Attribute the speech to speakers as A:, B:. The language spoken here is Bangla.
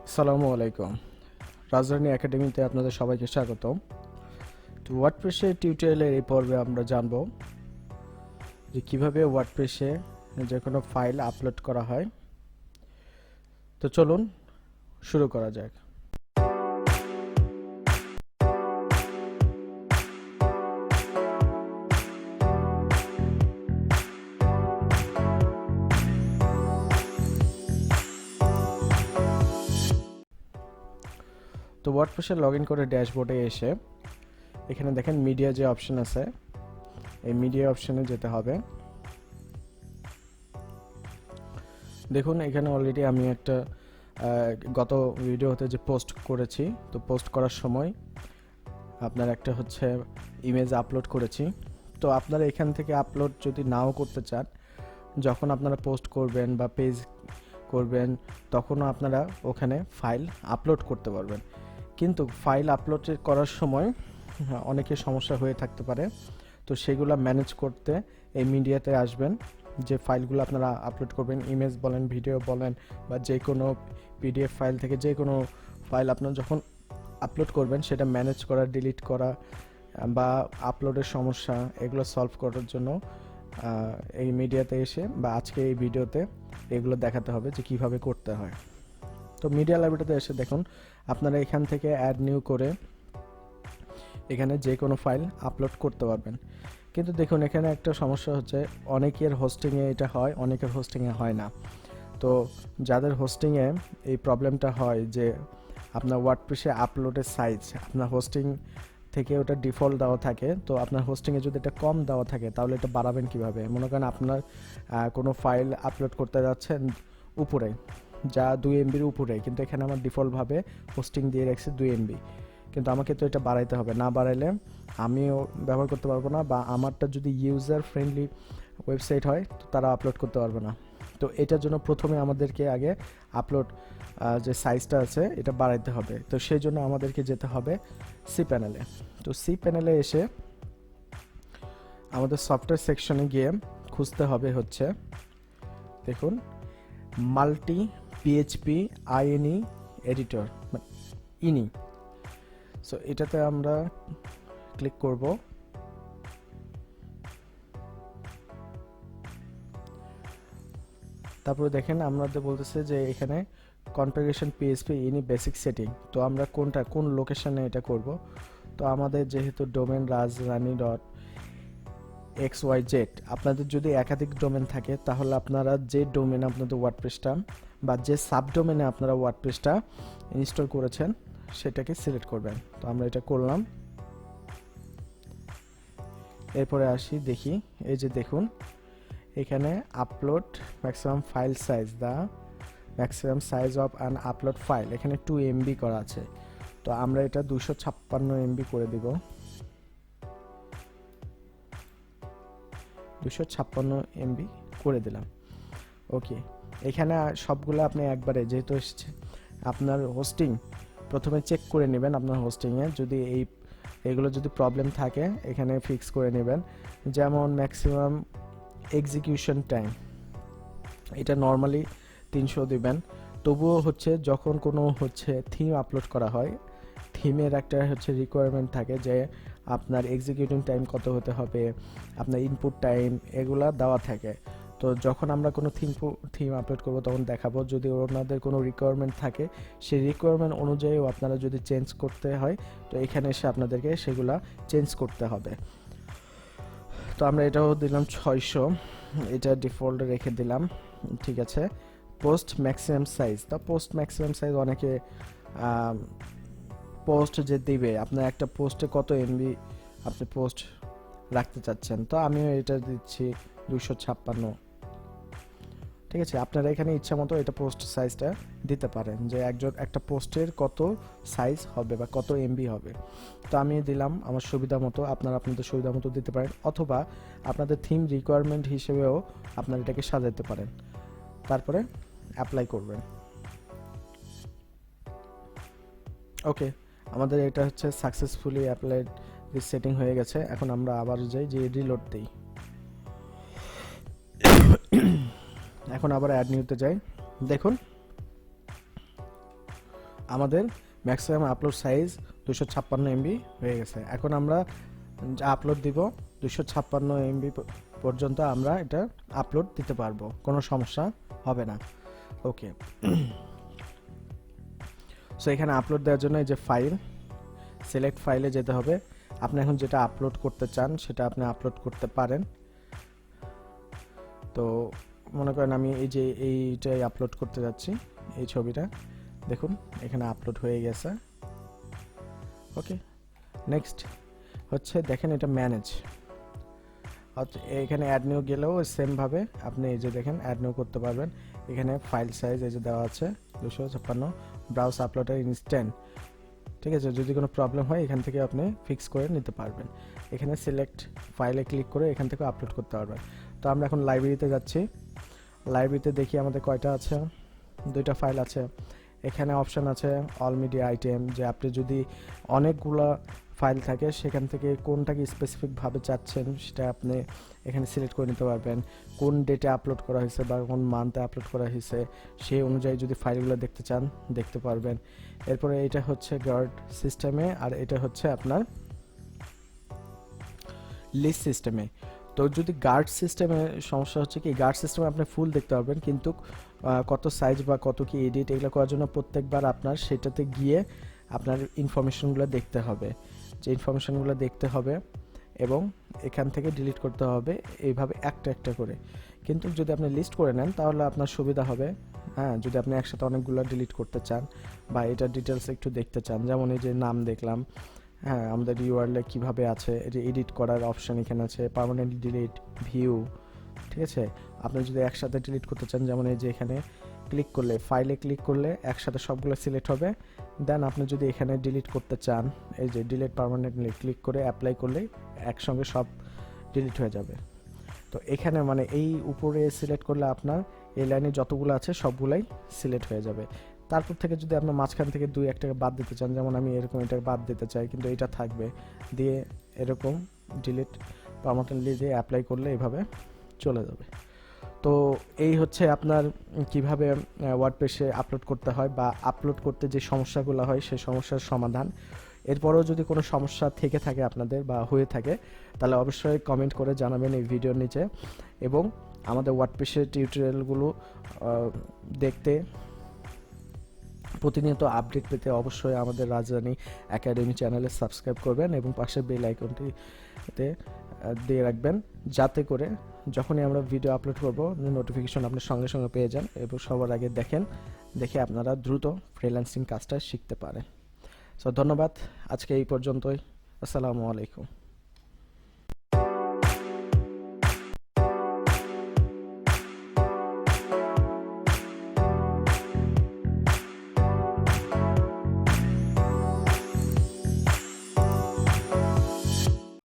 A: আসসালামু আলাইকুম। রাজরানী একাডেমিতে আপনাদের সবাইকে স্বাগতম। তো ওয়ার্ডপ্রেসের টিউটোরিয়ালের এই পর্বে আমরা জানব যে কিভাবে ওয়ার্ডপ্রেসে যে কোনো ফাইল আপলোড করা হয়। তো চলুন শুরু করা যাক। তো ওয়ার্ডপ্রেসে লগ ইন করে ড্যাশবোর্ডে এসে এখানে দেখেন মিডিয়া যে অপশন আছে, এই মিডিয়া অপশনে যেতে হবে। দেখুন এখানে অলরেডি আমি একটা গত ভিডিওতে যে পোস্ট করেছি, তো পোস্ট করার সময় আপনার একটা হচ্ছে ইমেজ আপলোড করেছি। তো আপনারা এখান থেকে আপলোড যদি নাও করতে চান, যখন আপনারা পোস্ট করবেন বা পেজ করবেন তখনও আপনারা ওখানে ফাইল আপলোড করতে পারবেন। কিন্তু ফাইল আপলোড করার সময় অনেকের সমস্যা হয়ে থাকতে পারে, তো সেগুলো ম্যানেজ করতে এই মিডিয়াতে আসবেন। যে ফাইলগুলো আপনারা আপলোড করবেন, ইমেজ বলেন, ভিডিও বলেন, বা যে কোনো পিডিএফ ফাইল থেকে যে কোনো ফাইল আপনারা যখন আপলোড করবেন সেটা ম্যানেজ করা, ডিলিট করা বা আপলোডের সমস্যা এগুলো সলভ করার জন্য এই মিডিয়াতে এসে বা আজকে এই ভিডিওতে এগুলো দেখাতে হবে যে কিভাবে করতে হয়। তো মিডিয়া লাইব্রেরিতে এসে দেখুন আপনারা এখান থেকে অ্যাড নিউ করে এখানে যে কোনো ফাইল আপলোড করতে পারবেন। কিন্তু দেখুন এখানে একটা সমস্যা হচ্ছে, অনেকের হোস্টিংয়ে এটা হয়, অনেকের হোস্টিংয়ে হয় না। তো যাদের হোস্টিংয়ে এই প্রবলেমটা হয় যে আপনার ওয়ার্ডপ্রেসে আপলোডের সাইজ আপনার হোস্টিং থেকে ওটা ডিফল্ট দেওয়া থাকে, তো আপনার হোস্টিংয়ে যদি এটা কম দেওয়া থাকে তাহলে এটা বাড়াবেন কিভাবে? মনে করেন আপনার কোনো ফাইল আপলোড করতে যাচ্ছেন উপরে, যা 2 MBর উপরে, কিন্তু এখানে আমার ডিফল্টভাবে হোস্টিং দিয়ে রাখছে 2 MB, কিন্তু আমাকে তো এটা বাড়াইতে হবে। না বাড়াইলে আমিও ব্যবহার করতে পারবো না, বা আমারটা যদি ইউজার ফ্রেন্ডলি ওয়েবসাইট হয় তো তারা আপলোড করতে পারবে না। তো এটার জন্য প্রথমে আমাদেরকে আগে আপলোড যে সাইজটা আছে এটা বাড়াইতে হবে। তো সেই জন্য আমাদেরকে যেতে হবে সি প্যানেলে। তো সি প্যানেলে এসে আমাদের সফটওয়্যার সেকশনে গিয়ে খুঁজতে হবে হচ্ছে, দেখুন মাল্টি পিএইচপি আইএনই এডিটর, ইনি। সো এটাতে আমরা ক্লিক করব। তারপরে দেখেন আমাদের বলতেছে যে এখানে কনফিগারেশন পিএইচপি ইনি বেসিক সেটিং। তো আমরা কোন লোকেশনে এটা করব? তো আমাদের যেহেতু ডোমেন rajrani.xyz, আপনাদের যদি একাধিক ডোমেন থাকে তাহলে আপনারা যে ডোমেনে আপনাদের ওয়ার্ডপ্রেসটা বা যে সাবডোমেনে আপনারা ওয়ার্ডপ্রেসটা ইনস্টল করেছেন সেটাকে সিলেক্ট করবেন। তো আমরা এটা করলাম। এরপরে আসি, দেখি এই যে দেখুন এখানে upload maximum file size, the maximum size of an upload file, এখানে 2 MB করা আছে। তো আমরা এটা 256 MB করে দিব, 256 MB করে দিলাম। ওকে, এখানে সবগুলো আপনি একবারে যেহেতু এসেছে, আপনার হোস্টিং প্রথমে চেক করে নেবেন। আপনার হোস্টিংয়ে যদি এইগুলো যদি প্রবলেম থাকে এখানে ফিক্স করে নেবেন। যেমন ম্যাক্সিমাম এক্সিকিউশন টাইম এটা নর্মালি 300 দিবেন। তবুও হচ্ছে যখন কোনো হচ্ছে থিম আপলোড করা হয়, থিমের একটা হচ্ছে রিকোয়ারমেন্ট থাকে যে আপনার এক্সিকিউটিং টাইম কত হতে হবে, আপনার ইনপুট টাইম এগুলা দেওয়া থাকে। তো যখন আমরা কোনো থিম আপলোড করব তখন দেখাবো, যদি ওনাদের কোনো রিকোয়ারমেন্ট থাকে সেই রিকোয়ারমেন্ট অনুযায়ীও আপনারা যদি চেঞ্জ করতে হয় তো এখানে এসে আপনাদেরকে সেগুলা চেঞ্জ করতে হবে। তো আমরা এটাও দিলাম 600, এটা ডিফল্ট রেখে দিলাম, ঠিক আছে। পোস্ট ম্যাক্সিমাম সাইজ, তা পোস্ট ম্যাক্সিমাম সাইজ অনেকে পোস্ট যে দিবে, আপনার একটা পোস্টে কত MB আপনি পোস্ট রাখতে চাচ্ছেন, তো আমিও এটা দিচ্ছি 256। ঠিক আছে, আপনারা এখানে ইচ্ছা মতো এটা পোস্ট সাইজটা দিতে পারেন যে একটা পোস্টের কত সাইজ হবে বা কত MB হবে। তো আমি দিলাম আমার সুবিধা মতো, আপনারা আপনাদের সুবিধা মতো দিতে পারেন, অথবা আপনাদের থিম রিকোয়ারমেন্ট হিসেবেও আপনারা এটাকে সাজাতে পারেন। তারপরে অ্যাপ্লাই করবেন। ওকে, আমাদের এটা হচ্ছে সাকসেসফুলি অ্যাপ্লাইড সেটিং হয়ে গেছে। এখন আমরা আবার যাই যে রিলোড দিই। এখন আবার অ্যাড নিউতে যাই। দেখুন আমাদের ম্যাক্সিমাম আপলোড সাইজ 256 MB হয়ে গেছে। এখন আমরা আপলোড দিব 256 MB পর্যন্ত আমরা এটা আপলোড দিতে পারবো, কোনো সমস্যা হবে না। ওকে, সো এখানে আপলোড দেওয়ার জন্য এই যে ফাইল, সিলেক্ট ফাইলে যেতে হবে। আপনি এখন যেটা আপলোড করতে চান সেটা আপনি আপলোড করতে পারেন। তো মনে করেন আমি এই যে এইটাই আপলোড করতে যাচ্ছি, এই ছবিটা দেখুন এখানে আপলোড হয়ে গেছে। ওকে, নেক্সট হচ্ছে দেখেন এটা ম্যানেজ, এখানে অ্যাড নিউ গেলেও সেম ভাবে আপনি এই যে দেখেন অ্যাড নিউ করতে পারবেন। এখানে ফাইল সাইজ এই যে দেওয়া আছে 256, ব্রাউজ আপলোডের ইনস্ট্যান্ট, ঠিক আছে। যদি কোনো প্রবলেম হয় এখান থেকে আপনি ফিক্স করে নিতে পারবেন। এখানে সিলেক্ট ফাইলে ক্লিক করে এখান থেকে আপলোড করতে পারবেন। তো আমরা এখন লাইব্রেরিতে যাচ্ছি। লাইব্রেরিতে দেখি আমাদের কয়টা আছে, 2টা ফাইল আছে। এখানে অপশান আছে অল মিডিয়া আইটেম, যে আপনি যদি অনেকগুলো ফাইল থাকে সেখান থেকে কোনটাকে স্পেসিফিকভাবে চাচ্ছেন সেটা আপনি এখানে সিলেক্ট করে নিতে পারবেন। কোন ডেটে আপলোড করা হয়েছে বা কোন মান্থে আপলোড করা হয়েছে সেই অনুযায়ী যদি ফাইলগুলো দেখতে চান দেখতে পারবেন। এরপরে এটা হচ্ছে গার্ড সিস্টেমে, আর এটা হচ্ছে আপনার লিস্ট সিস্টেমে। তো যদি গার্ড সিস্টেমে সমস্যা হচ্ছে কি, গার্ড সিস্টেমে আপনি ফুল দেখতে পারবেন, কিন্তু কত সাইজ বা কত কি এডিট এগুলো করার জন্য প্রত্যেকবার আপনার সেটাতে গিয়ে আপনার ইনফরমেশনগুলো দেখতে হবে, যে ইনফরমেশনগুলো দেখতে হবে এবং এখান থেকে ডিলিট করতে হবে এইভাবে একটা একটা করে। কিন্তু যদি আপনি লিস্ট করে নেন তাহলে আপনার সুবিধা হবে। হ্যাঁ, যদি আপনি একসাথে অনেকগুলো ডিলিট করতে চান বা এটা ডিটেলস একটু দেখতে চান, যেমন এই যে নাম দেখলাম, হ্যাঁ আমাদের ইউআরএল কীভাবে আছে, এটা এডিট করার অপশান এখানে আছে, পার্মানেন্ট ডিলিট, ভিউ, ঠিক আছে। আপনি যদি একসাথে ডিলিট করতে চান, যেমন এই যে এখানে ক্লিক করলে ফাইলে ক্লিক করলে একসাথে সবগুলো সিলেক্ট হবে। দেন আপনি যদি এখানে ডিলিট করতে চান, এই যে ডিলিট পার্মানেন্টলি ক্লিক করে অ্যাপ্লাই করলে একসঙ্গে সব ডিলিট হয়ে যাবে। তো এখানে মানে এই উপরে সিলেক্ট করলে আপনার এই লাইনে যতগুলো আছে সবগুলাই সিলেক্ট হয়ে যাবে। তারপর থেকে যদি আপনার মাঝখান থেকে 2-1টাকে বাদ দিতে চান, যেমন আমি এরকম এটা বাদ দিতে চাই কিন্তু এটা থাকবে, দিয়ে এরকম ডিলিট পার্মানেন্টলি দিয়ে অ্যাপ্লাই করলে এইভাবে চলে যাবে। তো এই হচ্ছে আপনার কিভাবে ওয়ার্ডপ্রেসে আপলোড করতে হয় বা আপলোড করতে যে সমস্যাগুলো হয় সেই সমস্যার সমাধান। এরপরেও যদি কোনো সমস্যা থেকে থাকে আপনাদের বা হয়ে থাকে তাহলে অবশ্যই কমেন্ট করে জানাবেন এই ভিডিওর নিচে, এবং আমাদের ওয়ার্ডপ্রেসের টিউটোরিয়ালগুলো দেখতে প্রতিনিয়ত আপডেট পেতে অবশ্যই আমাদের রাজরানী একাডেমি চ্যানেলে সাবস্ক্রাইব করবেন এবং পাশে বেল আইকনটিতে দিয়ে রাখবেন, যাতে করে যখনই আমরা ভিডিও আপলোড করব নোটিফিকেশন আপনি সঙ্গে সঙ্গে পেয়ে যান এবং সবার আগে দেখে আপনারা দ্রুত ফ্রিল্যান্সিং কাজটা শিখতে পারেন। সো ধন্যবাদ, আজকে এই পর্যন্তই। আসসালামু আলাইকুম।